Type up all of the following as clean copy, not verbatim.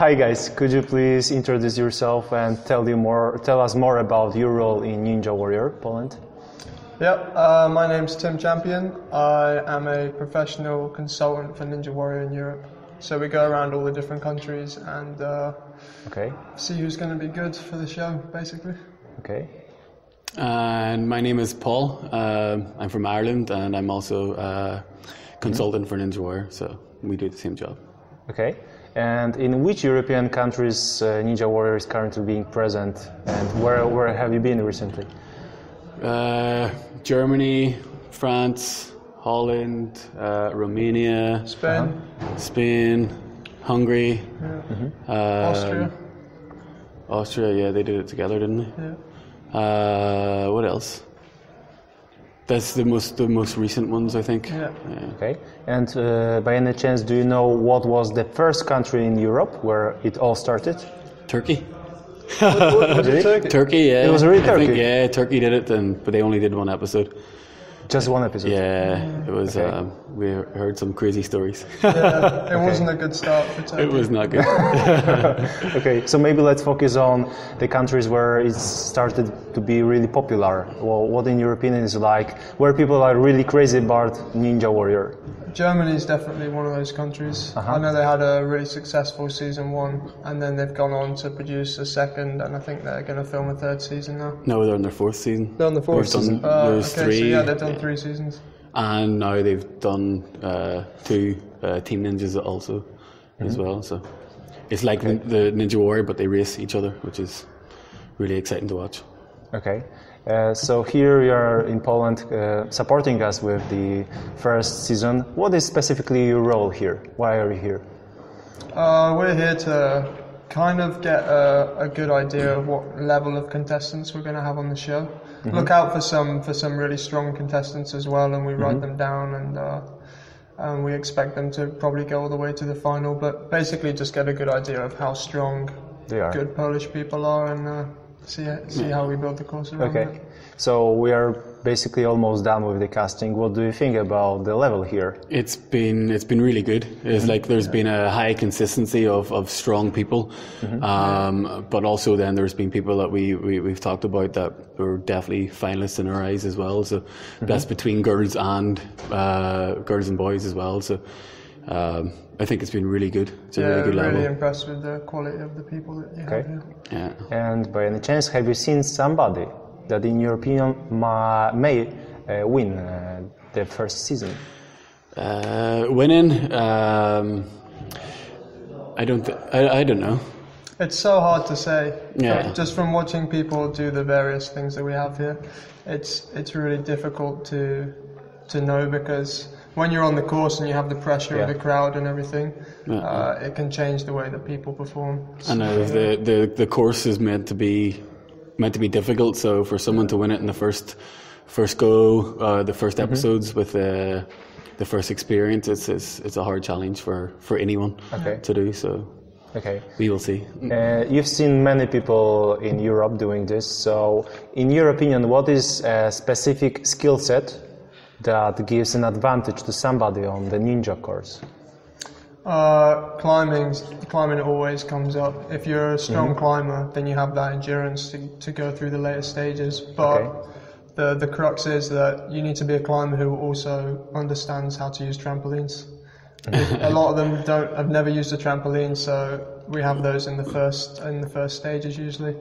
Hi guys, could you please introduce yourself and tell us more about your role in Ninja Warrior Poland? Yep, my name's Tim Champion. I am a professional consultant for Ninja Warrior in Europe. So we go around all the different countries and see who's going to be good for the show, basically. Okay. And my name is Paul. I'm from Ireland and I'm also a consultant for Ninja Warrior, so we do the same job. Okay. And in which European countries Ninja Warrior is currently being present, and where have you been recently? Germany, France, Holland, Romania, Spain, Hungary, Austria. Yeah, they did it together, didn't they? Yeah. What else? That's the most recent ones, I think. Yeah. Okay. And by any chance, do you know what was the first country in Europe where it all started? Turkey. Turkey? Turkey, yeah. It was really Turkey? I think, yeah, Turkey did it, but they only did one episode. Just one episode? Yeah, it was. We heard some crazy stories. Yeah, it wasn't a good start for Turkey. It was not good. Okay, so maybe let's focus on the countries where it started to be really popular. Well, what in your opinion is like, where people are really crazy about Ninja Warrior? Germany is definitely one of those countries. I know they had a really successful season 1, and then they've gone on to produce a second, and I think they're going to film a 3rd season now. No, they're on their 4th season. They're on the 4th season. There's 3. So yeah, they've done 3 seasons. And now they've done 2 Team Ninjas also as well. So it's like the Ninja Warrior, but they race each other, which is really exciting to watch. Okay. So here you are in Poland supporting us with the 1st season. What is specifically your role here? Why are you here? We're here to kind of get a good idea of what level of contestants we're going to have on the show. Look out for some really strong contestants as well, and we write them down, and we expect them to probably go all the way to the final. But basically, just get a good idea of how strong good Polish people are, and see how we build the course around it. So we are basically almost done with the casting. What do you think about the level here? It's been really good. It's like there's been a high consistency of strong people, but also then there's been people that we've talked about that were definitely finalists in our eyes as well. So that's between girls and boys as well. So I think it's been really good. It's a really good level. Really impressed with the quality of the people that you have here. Yeah. And by any chance, have you seen somebody that in your opinion may win the 1st season? Winning? I don't know. It's so hard to say. Yeah. Just from watching people do the various things that we have here, it's really difficult to know, because when you're on the course and you have the pressure of the crowd and everything, it can change the way that people perform. I know the course is meant to be difficult, so for someone to win it in the first go, the first episodes with the first experience, it's a hard challenge for anyone to do. So we will see. You've seen many people in Europe doing this. So in your opinion, what is a specific skill set that gives an advantage to somebody on the ninja course? Climbing always comes up. If you're a strong climber, then you have that endurance to go through the later stages. But the crux is that you need to be a climber who also understands how to use trampolines. A lot of them have never used a trampoline, so we have those in the first stages usually.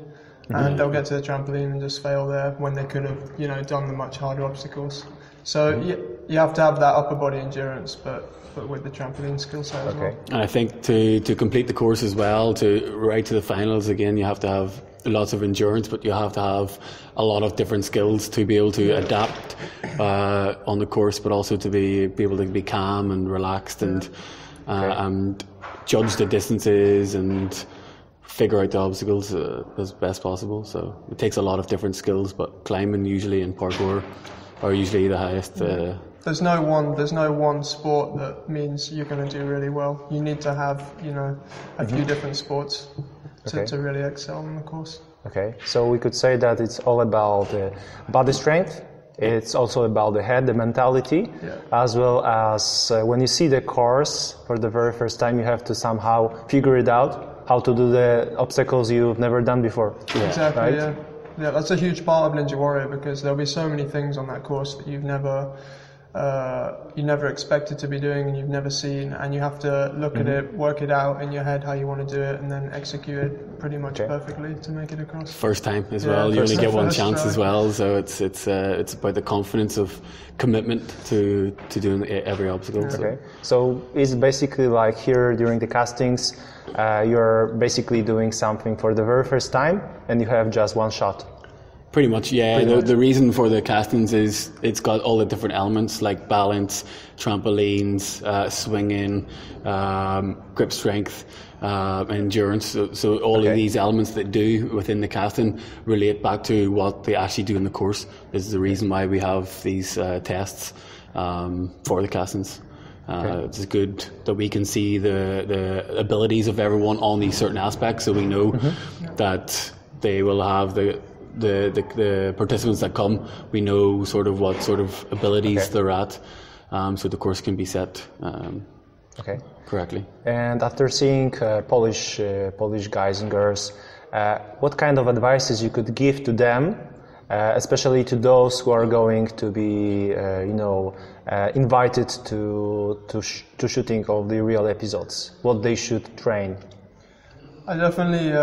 And they'll get to the trampoline and just fail there when they could have, done the much harder obstacles. So you have to have that upper body endurance, but with the trampoline skill set as well. And I think to complete the course as well, right to the finals again, you have to have lots of endurance, but you have to have a lot of different skills to be able to adapt on the course, but also to be able to be calm and relaxed and judge the distances and figure out the obstacles as best possible. So it takes a lot of different skills, but climbing usually and parkour are usually the highest. There's no one sport that means you're going to do really well. You need to have a few different sports to really excel on the course. Okay, so we could say that it's all about body strength. It's also about the head, the mentality, as well as when you see the course for the very first time, you have to somehow figure it out. how to do the obstacles you've never done before. Exactly. Right? Yeah. Yeah, that's a huge part of Ninja Warrior because there'll be so many things on that course that you never expected to be doing and you've never seen, and you have to look at it, work it out in your head how you want to do it, and then execute it pretty much perfectly to make it across. First time as well. You only get one chance as well, so it's about the confidence of commitment to doing every obstacle. Yeah. Okay, so it's basically like here during the castings, you're basically doing something for the very first time, and you have just one shot. Pretty much, yeah. The reason for the castings is it's got all the different elements like balance, trampolines, swinging, grip strength, endurance. So all of these elements that do within the casting relate back to what they actually do in the course. This is the reason why we have these tests for the castings. It's good that we can see the abilities of everyone on these certain aspects, so we know that they will have the participants that come, we know sort of what sort of abilities they're at, so the course can be set correctly. And after seeing Polish guys and girls, what kind of advices you could give to them, especially to those who are going to be, invited to shooting of the real episodes? What they should train? I definitely.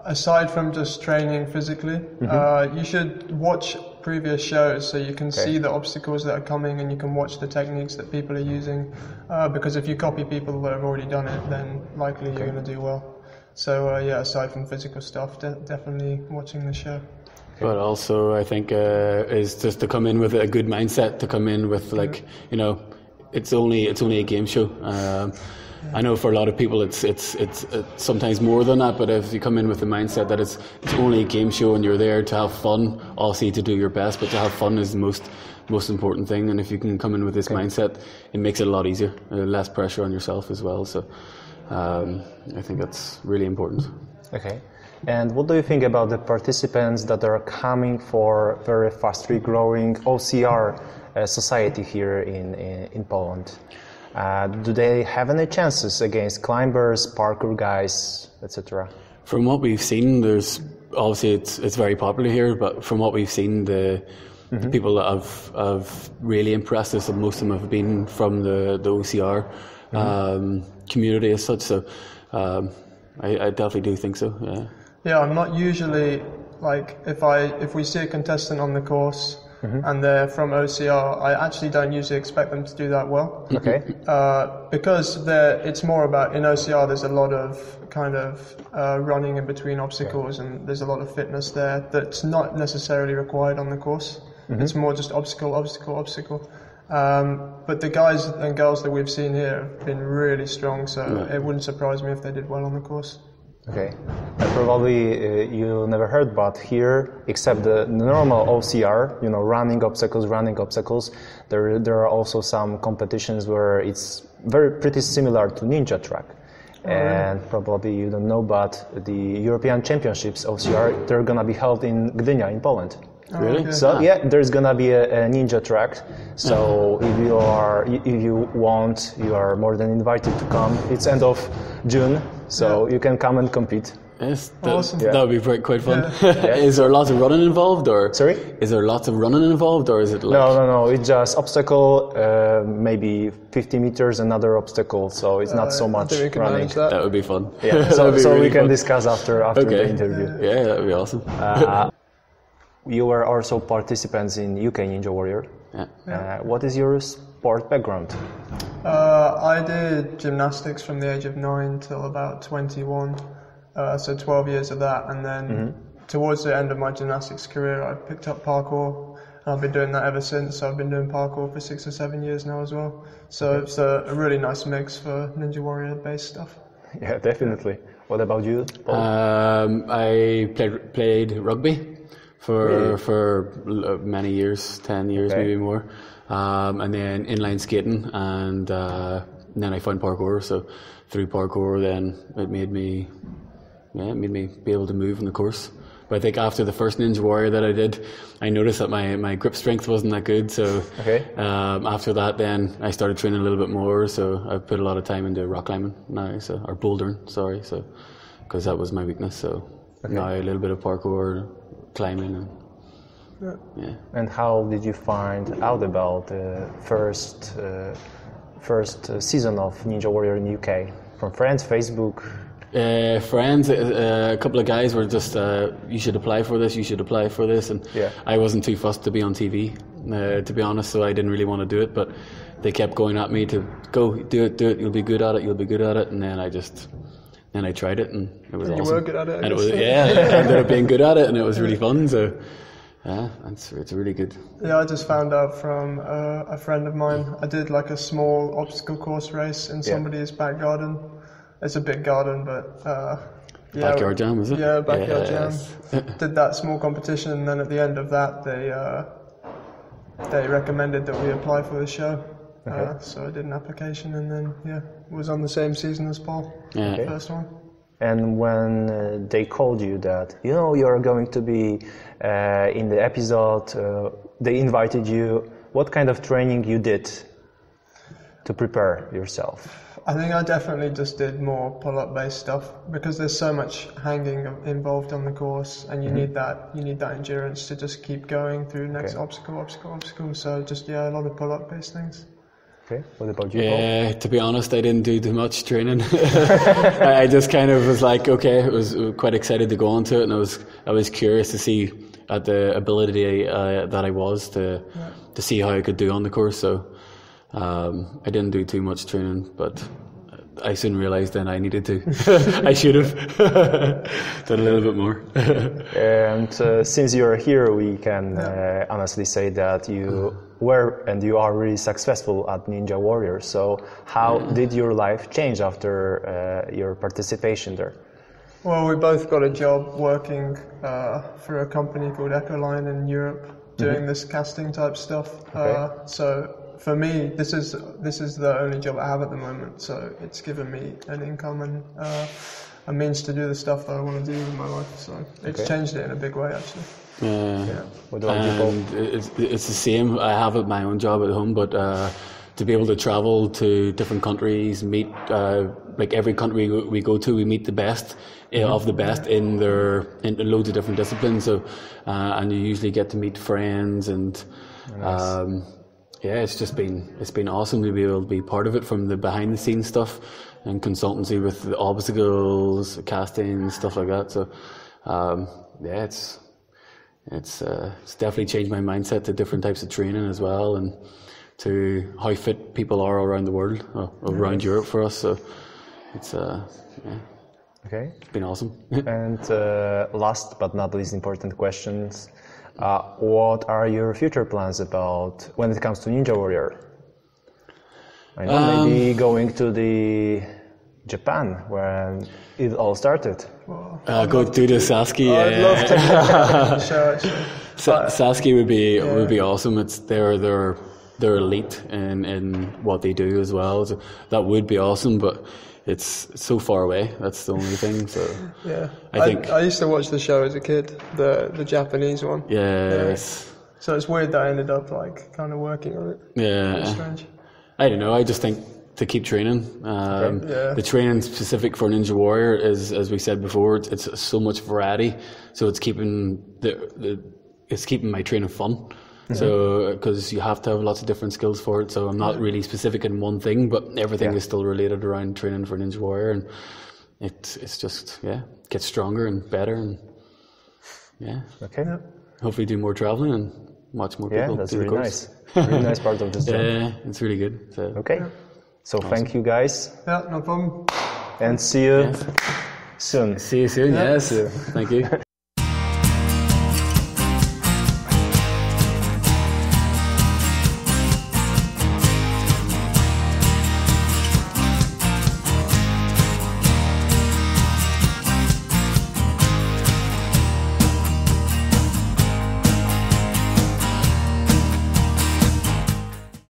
Aside from just training physically, you should watch previous shows so you can see the obstacles that are coming and you can watch the techniques that people are using, because if you copy people that have already done it, then likely you're going to do well. So aside from physical stuff, definitely watching the show. But also I think is just to come in with a good mindset, to come in with it's only a game show. I know for a lot of people it's sometimes more than that, but if you come in with the mindset that it's only a game show and you're there to have fun, obviously to do your best, but to have fun is the most important thing. And if you can come in with this mindset, it makes it a lot easier, less pressure on yourself as well. So I think that's really important. Okay. And what do you think about the participants that are coming for very fastly growing OCR society here in Poland? Do they have any chances against climbers, parkour guys, etc.? From what we've seen, there's obviously it's very popular here, but from what we've seen, the people that have really impressed us, and most of them have been from the OCR community as such. So I definitely do think so. Yeah. Yeah, I'm not usually like if we see a contestant on the course. And they're from OCR, I actually don't usually expect them to do that well. Okay. Because it's more about, in OCR there's a lot of kind of running in between obstacles, and there's a lot of fitness there that's not necessarily required on the course. It's more just obstacle. But the guys and girls that we've seen here have been really strong, so it wouldn't surprise me if they did well on the course. Okay. Probably you never heard, but here, except the normal OCR, running obstacles, there are also some competitions where it's pretty similar to Ninja Track. And probably you don't know, but the European Championships OCR, they're gonna be held in Gdynia in Poland. Really? Okay. So there's gonna be a Ninja Track. So if you want, you are more than invited to come. It's end of June, so you can come and compete. Yes, awesome. That would be quite fun. Is there lots of running involved, or sorry? Is there lots of running involved, or is it like no? It's just obstacle, maybe 50 meters, another obstacle. So it's not so much running. That would be fun. Yeah. So really we can discuss after the interview. Yeah, that would be awesome. You were also participants in UK Ninja Warrior. Yeah. What is your sport background? I did gymnastics from the age of 9 till about 21, so 12 years of that, and then towards the end of my gymnastics career I picked up parkour, and I've been doing that ever since. So I've been doing parkour for 6 or 7 years now as well, so it's a really nice mix for Ninja Warrior based stuff. Yeah, definitely. What about you, Paul? I played rugby for many years, 10 years, maybe more, and then inline skating, and then I found parkour. So through parkour, then it made me be able to move in the course, But I think after the first Ninja Warrior that I did, I noticed that my grip strength wasn't that good. So after that, then I started training a little bit more. So I put a lot of time into rock climbing now, or bouldering. Sorry, so because that was my weakness. So now a little bit of parkour, climbing, and yeah. And how did you find out about the first season of Ninja Warrior in UK? From friends, Facebook? Friends, a couple of guys were just, you should apply for this, and I wasn't too fussed to be on TV, to be honest, so I didn't really want to do it, but they kept going at me to go, do it, you'll be good at it, and then I tried it, and it was awesome. You were good at it, and it was, I ended up being good at it, and it was really fun, so yeah, it's really good. Yeah, I just found out from a friend of mine. I did like a small obstacle course race in somebody's back garden. It's a big garden, but backyard jam, is it? Yeah, backyard jam. Did that small competition, and then at the end of that, they recommended that we apply for the show. So I did an application, and then was on the same season as Paul. The first one. And when they called you that, you're going to be in the episode, they invited you, what kind of training you did to prepare yourself? I think I definitely just did more pull-up based stuff, because there's so much hanging involved on the course, and you need that endurance to just keep going through next obstacle. So just a lot of pull-up based things. Okay, what about you, Paul? To be honest, I didn't do too much training. I just kind of was like, I was quite excited to go on to it, and I was curious to see at the ability that I was to see how I could do on the course. So I didn't do too much training, but I soon realised then I needed to. I should have done a little bit more. And since you're here, we can honestly say that you were and you are really successful at Ninja Warrior. So how did your life change after your participation there? Well, we both got a job working for a company called Ecoline in Europe, doing this casting type stuff. So for me, this is the only job I have at the moment. So it's given me an income and a means to do the stuff that I want to do in my life. So it's changed it in a big way, actually. What about you, Paul? It's the same. I have my own job at home, but to be able to travel to different countries, meet like every country we go to, we meet the best of the best in loads of different disciplines. So and you usually get to meet friends, and it's been awesome to be able to be part of it, from the behind the scenes stuff and consultancy with the obstacles, casting, stuff like that. So it's definitely changed my mindset to different types of training as well, and to how fit people are around the world, around Europe for us. So it's it's been awesome. And last but not least important questions. What are your future plans about when it comes to Ninja Warrior? I know maybe going to the Japan when it all started. Go to the Saski. I'd love to do the show, actually. Saski would be awesome. It's they're elite in what they do as well. So that would be awesome, but it's so far away. That's the only thing. So I used to watch the show as a kid, the Japanese one. Yes. So it's weird that I ended up kind of working on it. Yeah. It's strange. I don't know. I just think to keep training. The training specific for Ninja Warrior is, as we said before, it's so much variety. So it's keeping my training fun. So because you have to have lots of different skills for it. So I'm not really specific in one thing, but everything is still related around training for Ninja Warrior, and it's just gets stronger and better, and hopefully do more traveling and watch more people. That's do really the course. nice. Really nice part of this job. Yeah, it's really good. So. So thank you guys. Yeah, no problem. And see you soon. See you soon. Yes. Thank you.